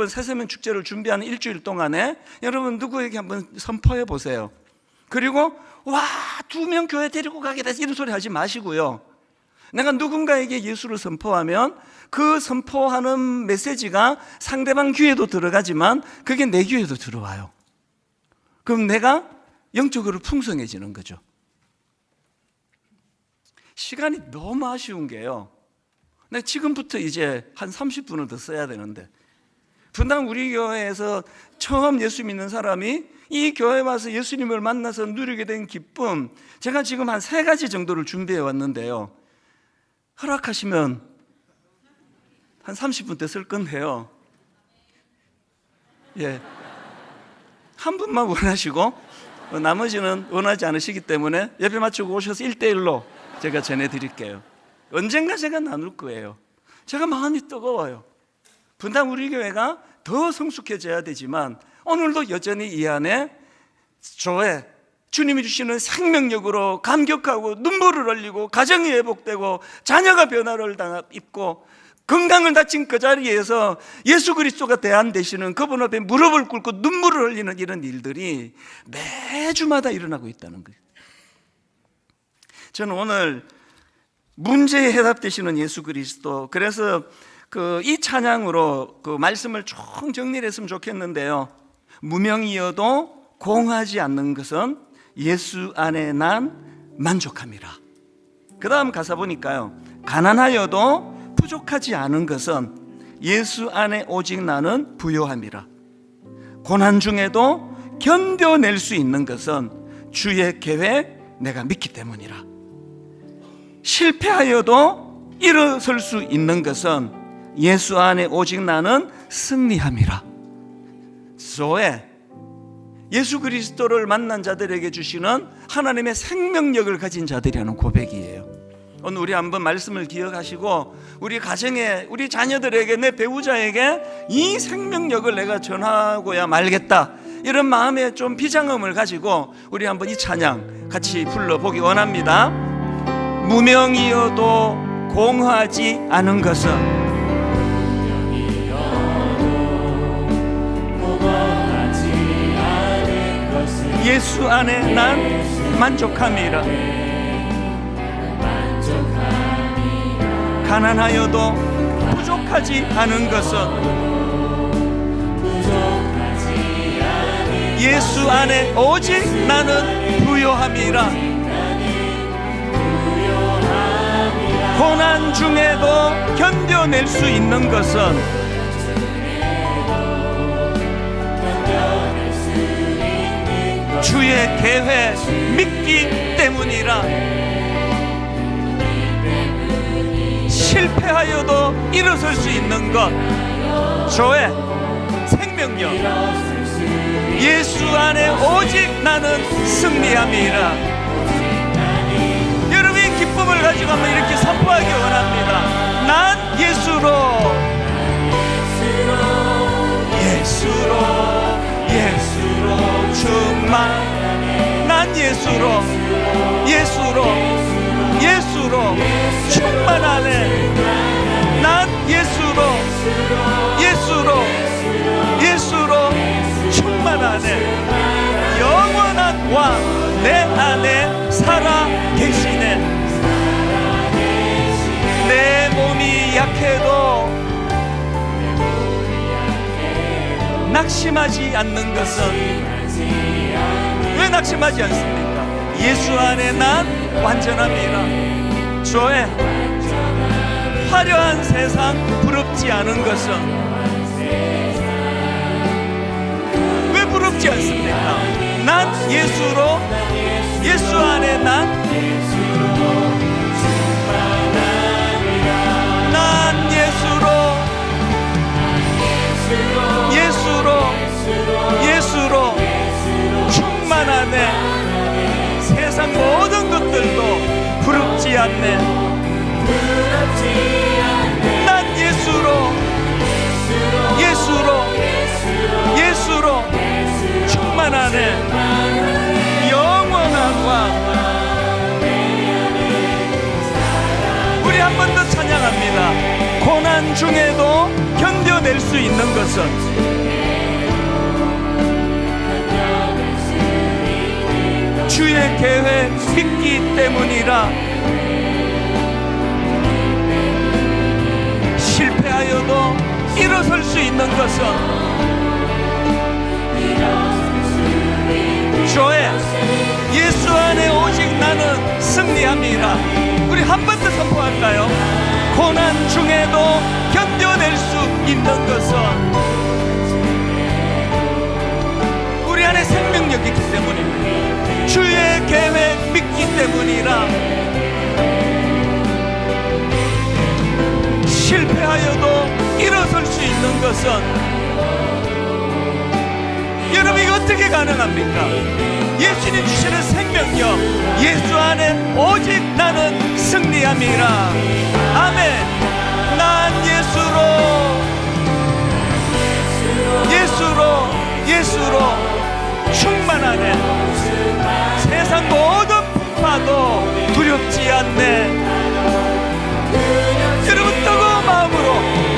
새세면 축제를 준비하는 일주일 동안에 여러분 누구에게 한번 선포해 보세요. 그리고 2명 교회 데리고 가게 돼서 이런 소리 하지 마시고요, 내가 누군가에게 예수를 선포하면 그 선포하는 메시지가 상대방 귀에도 들어가지만 그게 내 귀에도 들어와요. 그럼 내가 영적으로 풍성해지는 거죠. 시간이 너무 아쉬운 게요, 내가 지금부터 이제 한 30분을 더 써야 되는데, 분당 우리 교회에서 처음 예수 믿는 사람이 이 교회 와서 예수님을 만나서 누리게 된 기쁨, 제가 지금 한 3가지 정도를 준비해 왔는데요, 허락하시면 한 30분 더 쓸 건데요, 예, 한 분만 원하시고 나머지는 원하지 않으시기 때문에 예배 마치고 오셔서 1대1로 제가 전해드릴게요. 언젠가 제가 나눌 거예요. 제가 마음이 뜨거워요. 분당 우리 교회가 더 성숙해져야 되지만 오늘도 여전히 이 안에 조회, 주님이 주시는 생명력으로 감격하고 눈물을 흘리고 가정이 회복되고 자녀가 변화를 입고 건강을 다친 그 자리에서 예수 그리스도가 대안 되시는 그분 앞에 무릎을 꿇고 눈물을 흘리는 이런 일들이 매주마다 일어나고 있다는 거예요. 저는 오늘 문제에 해답되시는 예수 그리스도, 그래서 이 찬양으로 그 말씀을 총 정리를 했으면 좋겠는데요, 무명이어도 공하지 않는 것은 예수 안에 난 만족함이라. 그 다음 가사 보니까요, 가난하여도 부족하지 않은 것은 예수 안에 오직 나는 부요함이라. 고난 중에도 견뎌낼 수 있는 것은 주의 계획 내가 믿기 때문이라. 실패하여도 일어설 수 있는 것은 예수 안에 오직 나는 승리함이라. 조회, 예수 그리스도를 만난 자들에게 주시는 하나님의 생명력을 가진 자들이라는 고백이에요. 오늘 우리 한번 말씀을 기억하시고 우리 가정에, 우리 자녀들에게, 내 배우자에게 이 생명력을 내가 전하고야 말겠다, 이런 마음에 좀 비장함을 가지고 우리 한번 이 찬양 같이 불러보기 원합니다. 무명이어도 공허하지 않은 것은 예수 안에 난 만족함이라. 가난하여도 부족하지 않은 것은 예수 안에 오직 나는 부요함이라. 고난 중에도 견뎌낼 수 있는 것은 주의 계획 믿기 때문이라. 실패하여도 일어설 수 있는 것, 저의 생명력, 예수 안에 오직 나는 승리함이라. 여러분이 기쁨을 가지고 한번 이렇게 선포하기 원합니다. 난 예수로, 예수로, 예수로 충만. 난 예수로, 예수로, 예수로 충만하네. 난 예수로, 예수로, 예수로 충만하네. 영원한 왕 내 안에 살아 계시네. 내 몸이 약해도 낙심하지 않는 것은, 왜 낙심하지 않습니까? 예수 안에 난 완전함이라. 저의 화려한 세상 부럽지 않은 것은, 왜 부럽지 않습니까? 난 예수로, 예수 안에 난 예수로, 예수로, 예수로 충만하네. 세상 모든 것들도 부럽지 않네. 난 예수로, 예수로, 예수로 충만하네. 영원한 왕. 우리 한 번 더 찬양합니다. 고난 중에도 견뎌낼 수 있는 것은 주의 계획 믿기 때문이라. 실패하여도 일어설 수 있는 것은 저의 예수 안에 오직 나는 승리함이라. 우리 한 번 더 선포할까요? 고난 중에도 견뎌낼 수 있는 것은 우리 안에 생명력이 있기 때문입니다. 주의 계획 믿기 때문이라. 실패하여도 일어설 수 있는 것은, 여러분 이거 어떻게 가능합니까? 예수님 주시는 생명력, 예수 안에 오직 나는 승리함이라. 아멘. 난 예수로, 예수로, 예수로 충만하네. 세상 모든 풍파도 두렵지 않네. 여러분 뜨거운 마음으로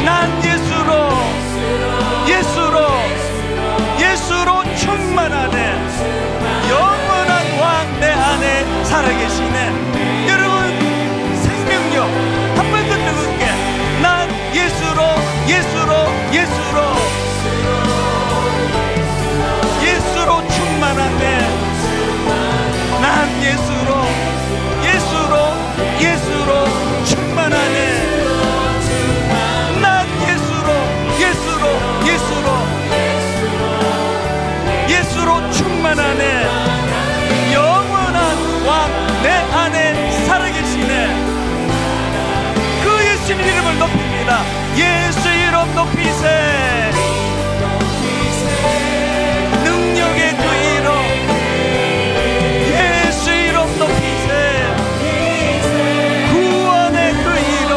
난 예수로, 예수로, 예수로 충만하네. 영원한 왕 내 안에 살아계시네. 여러분 생명력 한 번 더 뜨겁게. 난 예수로, 예수로, 예수로, 예수로 충만하네. 난 예수로, 예수로, 예수로 충만하네. 난 예수로, 예수로, 예수로, 예수로 충만하네. 영원한 왕 내 안에 살아계시네. 그 예수님 이름을 높입니다. 예수 이름 높이세. 능력의 그 이름, 예수 이름 높이세. 구원의 그 이름,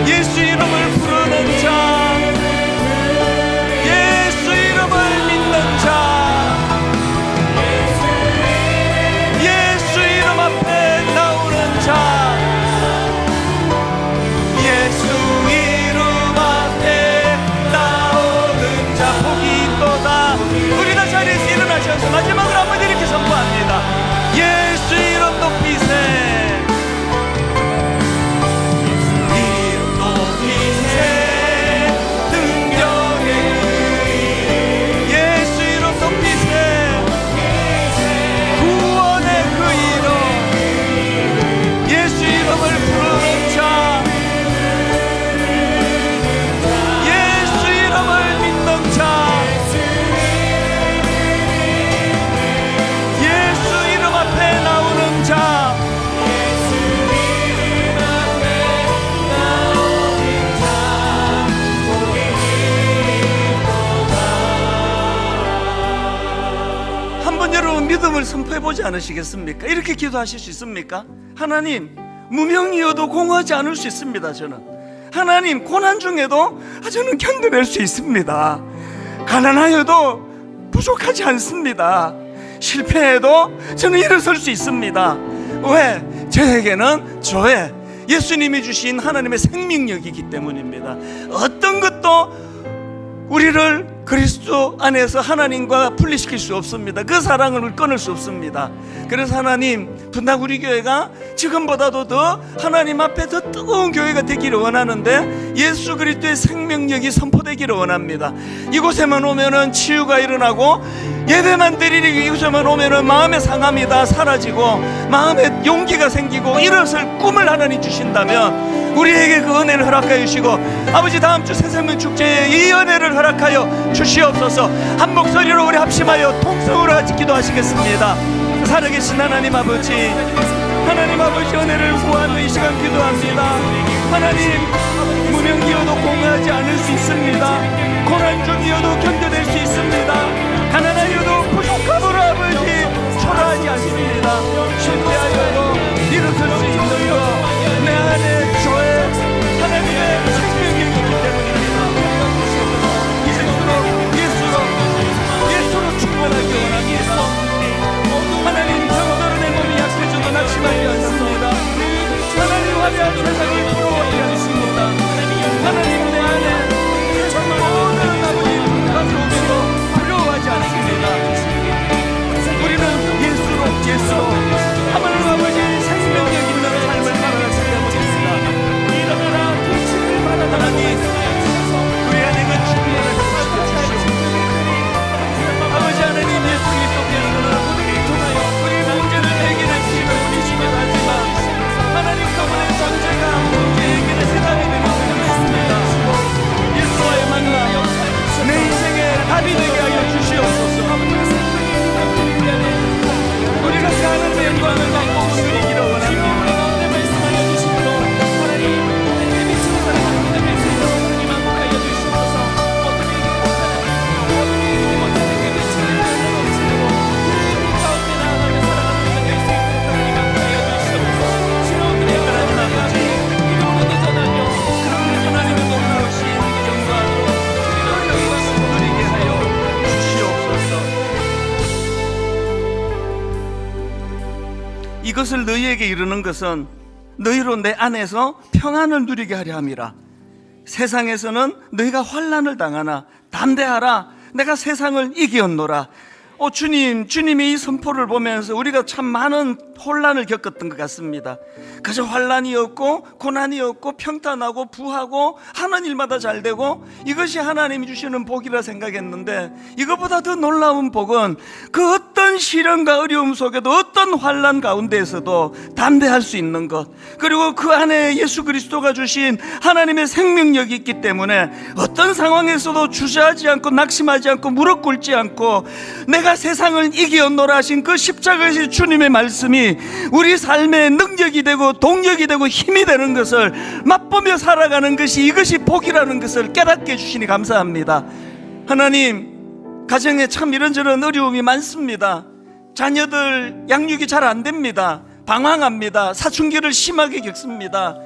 예수 이름을 부르는 자, 예수 이름을 믿는 자, 예수 이름 앞에 나오는 한번 여러분 믿음을 선포해 보지 않으시겠습니까? 이렇게 기도하실 수 있습니까? 하나님, 무명이어도 공허하지 않을 수 있습니다. 저는 하나님, 고난 중에도 저는 견뎌낼 수 있습니다. 가난하여도 부족하지 않습니다. 실패해도 저는 일어설 수 있습니다. 왜? 저에게는 저의 예수님이 주신 하나님의 생명력이기 때문입니다. 어떤 것도 우리를 그리스도 안에서 하나님과 분리시킬 수 없습니다. 그 사랑을 끊을 수 없습니다. 그래서 하나님, 분당 우리 교회가 지금보다도 더 하나님 앞에 더 뜨거운 교회가 되기를 원하는데, 예수 그리스도의 생명력이 선포되기를 원합니다. 이곳에만 오면은 치유가 일어나고, 예배만 드리니 이곳에만 오면은 마음의 상함이 다 사라지고 마음에 용기가 생기고 일어설 꿈을 하나님 주신다면 우리에게 그 은혜를 허락하여 주시고, 아버지, 다음 주 새생명 축제에 이 은혜를 허락하여 주시옵소서. 한 목소리로 우리 합심하여 통성으로 같이 기도하시겠습니다. 살아계신 하나님 아버지, 하나님 아버지, 은혜를 구하는 이 시간 기도합니다. 하나님, 무명이어도 공허하지 않을 수 있습니다. 고난 중이어도 견뎌낼 수 있습니다. 가난하여도 부족함으로 아버지 초라하지 않습니다. 실패하여도 일어설 수 있는 것, 내 안에 저의 하나님의 생명력이 있기 때문입니다. 예수로 충만하기 원합니다. 하나님, 병들어 내 몸이 약해져도 낙심하지 않습니다. 하나님, 화려한 세상을 부러워하지 않습니다. 하나님, 내 안에 모든 아버지 가슴으로 두려워하지 않습니다. 우리는 예수로 하나님 아버지 생명력 있는 삶을 살아가기 때문입니다. 하나님, 우리 안에 그 충만한 것을 주시옵소서. 아버지 하나님, 예수 그리스도께서는 우리 문제를 해결할 힘을 주시긴 하지만 하나님, 그분의 존재가 우리에게는 세상이 되는 것을 믿습니다. 예수와의 만남, 내 인생의 답이 되게 하여 주시옵소서. 우리가 하나님의 영광을 받고 누리기를 원합니다. 이것을 너희에게 이르는 것은 너희로 내 안에서 평안을 누리게 하려 함이라. 세상에서는 너희가 환난을 당하나 담대하라, 내가 세상을 이기었노라. 주님이 이 선포를 보면서 우리가 참 많은 혼란을 겪었던 것 같습니다. 그저 환난이었고 고난이었고 평탄하고 부하고 하는 일마다 잘 되고 이것이 하나님이 주시는 복이라 생각했는데, 이것보다 더 놀라운 복은 그 어떤 시련과 어려움 속에도 어떤 환난 가운데에서도 담대할 수 있는 것, 그리고 그 안에 예수 그리스도가 주신 하나님의 생명력이 있기 때문에 어떤 상황에서도 주저하지 않고 낙심하지 않고 무릎 꿇지 않고 내가 세상을 이기었노라 하신 그 십자가의 주님의 말씀이 우리 삶의 능력이 되고 동력이 되고 힘이 되는 것을 맛보며 살아가는 것이, 이것이 복이라는 것을 깨닫게 해주시니 감사합니다. 하나님, 가정에 참 이런저런 어려움이 많습니다. 자녀들 양육이 잘 안 됩니다. 방황합니다. 사춘기를 심하게 겪습니다.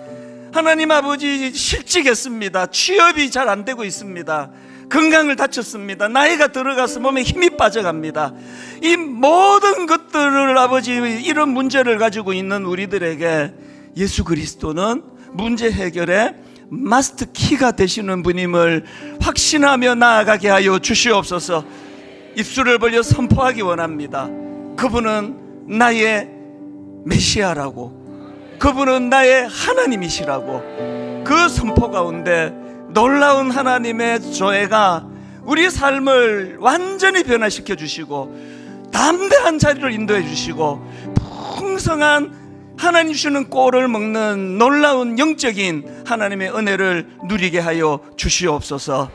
하나님 아버지, 실직했습니다. 취업이 잘 안 되고 있습니다. 건강을 다쳤습니다. 나이가 들어가서 몸에 힘이 빠져갑니다. 이 모든 것들을 아버지, 이런 문제를 가지고 있는 우리들에게 예수 그리스도는 문제 해결의 마스터 키가 되시는 분임을 확신하며 나아가게 하여 주시옵소서. 입술을 벌려 선포하기 원합니다. 그분은 나의 메시아라고, 그분은 나의 하나님이시라고. 그 선포 가운데 놀라운 하나님의 조회가 우리 삶을 완전히 변화시켜 주시고 담대한 자리를 인도해 주시고 풍성한 하나님 주시는 꼴을 먹는 놀라운 영적인 하나님의 은혜를 누리게 하여 주시옵소서.